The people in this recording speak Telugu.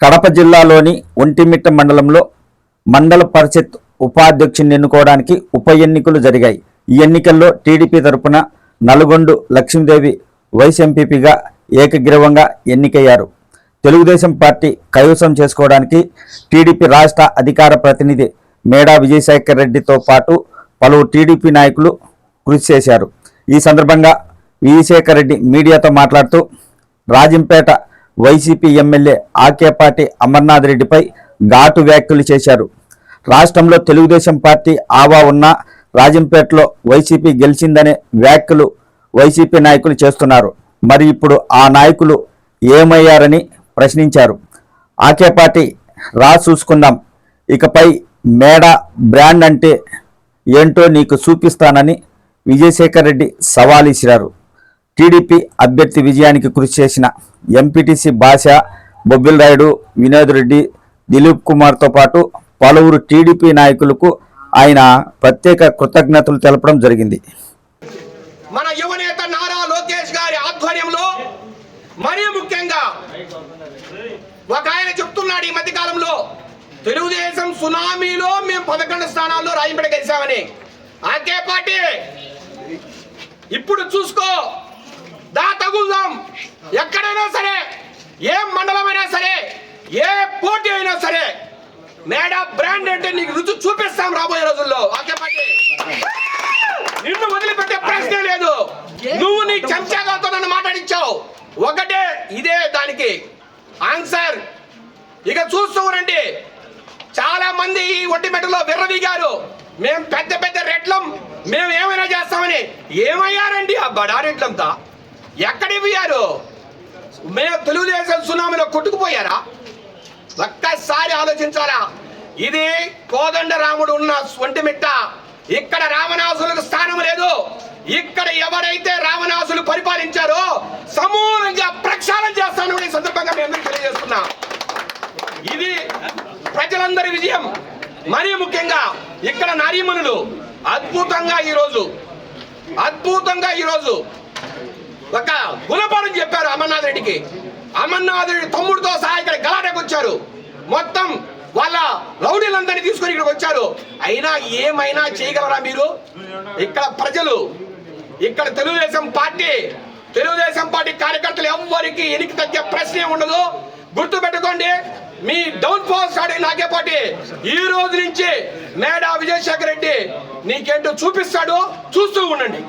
కడప జిల్లాలోని ఒంటిమిట్ట మండలంలో మండల పరిషత్ ఉపాధ్యక్షుని ఎన్నుకోవడానికి ఉప ఎన్నికలు జరిగాయి. ఈ ఎన్నికల్లో టీడీపీ తరపున నల్గొండ లక్ష్మీదేవి వైస్ ఎంపీపీగా ఏకగ్రీవంగా ఎన్నికయ్యారు. తెలుగుదేశం పార్టీ కైవసం చేసుకోవడానికి టీడీపీ రాష్ట్ర అధికార ప్రతినిధి మేడా విజయశేఖర్ రెడ్డితో పాటు పలువురు టీడీపీ నాయకులు కృషి చేశారు. ఈ సందర్భంగా విజయశేఖర్ రెడ్డి మీడియాతో మాట్లాడుతూ రాజంపేట వైసీపీ ఎమ్మెల్యే ఆకేపాటి అమర్నాథ్ రెడ్డిపై ఘాటు వ్యాఖ్యలు చేశారు. రాష్ట్రంలో తెలుగుదేశం పార్టీ ఆవా ఉన్న రాజంపేటలో వైసీపీ గెలిచిందనే వ్యాఖ్యలు వైసీపీ నాయకులు చేస్తున్నారు. మరి ఇప్పుడు ఆ నాయకులు ఏమయ్యారని ప్రశ్నించారు. ఆకేపాటి రా చూసుకుందాం, ఇకపై మేడ బ్రాండ్ అంటే ఏంటో నీకు చూపిస్తానని విజయశేఖర్ రెడ్డి సవాల్ ఇసిరారు. టీడీపీ అభ్యర్థి విజయానికి కృషి చేసిన ఎంపీటీసీ భాష, బొబ్బిల్ రాయుడు, వినోద్ రెడ్డి, దిలీప్ కుమార్తో పాటు పలువురు టీడీపీ నాయకులకు ఆయన ప్రత్యేక కృతజ్ఞతలు తెలపడం జరిగింది. మన యువనేత నారా లోకేష్ గారి ఆధ్వర్యంలో మరీ ముఖ్యంగా ఒక ఆయన చెప్తున్నాడు, ఈ మధ్య కాలంలో తెలుగుదేశం సునామీలో మేము 11 స్థానాల్లో రాజంపేట గెలిచామని. ఆకేపాటి ఇప్పుడు చూసుకో, దా తగులుదాం. ఎక్కడైనా సరే, ఏ మండలమైనా సరే, ఏ పోటీ అయినా సరే, మేడా బ్రాండ్ అంటే నీకు రుచి చూపిస్తాం రాబోయే రోజుల్లో. ఆకేపాటి నిన్ను వదిలిపెట్టే ప్రశ్నే లేదు. నువ్వు నీ చెంచాగాతో నన్ను మాట్లాడించావు. ఒకటే ఇదే దానికి ఆన్సర్. ఇక చూస్తూ రండి, చాలా మంది ఈ ఒంటిమిట్టలో విర్రవీగారు. మేము పెద్ద పెద్ద రెట్లం, మేము ఏమైనా చేస్తామని. ఏమయ్యారండి ఆ బడా రెట్లంతా? ఎక్కడిపోయారు? మేము తెలుగుదేశం సునామీలో కొట్టుకుపోయారా? ఒక్కసారి ఆలోచించాలా. ఇది కోదండ రాముడు ఉన్న ఒంటిమిట్ట. ఇక్కడ రావణాసులకు స్థానం లేదు. ఇక్కడ ఎవరైతే రావణాసులు పరిపాలించారో సమూలంగా ప్రక్షాళన చేస్తానని ఈ సందర్భంగా మేము అందరికీ తెలియజేస్తున్నాం. ఇది ప్రజలందరి విజయం. మరీ ముఖ్యంగా ఇక్కడ నారీమణులు అద్భుతంగా ఈరోజు ఒక గుణపాఠం చెప్పారు అమర్నాథ్ రెడ్డికి. అమర్నాథ్ రెడ్డి తమ్ముడితో సహా ఇక్కడ గలాటకు వచ్చారు. మొత్తం వాళ్ళ రౌడీలందరినీ తీసుకొని ఇక్కడికి వచ్చారు. అయినా ఏమైనా చేయగలరా మీరు? ఇక్కడ ప్రజలు, ఇక్కడ తెలుగుదేశం పార్టీ కార్యకర్తలు ఎవ్వరికి ఎనికి తగ్గే ప్రశ్నే ఉండదు. గుర్తు పెట్టుకోండి, మీ డౌన్ ఫాల్ స్టార్ట్ అయిన ఆకేపాటి ఈ రోజు నుంచి మేడా విజయశేఖర్ రెడ్డి నీకేంటో చూపిస్తాడు. చూస్తూ ఉండండి.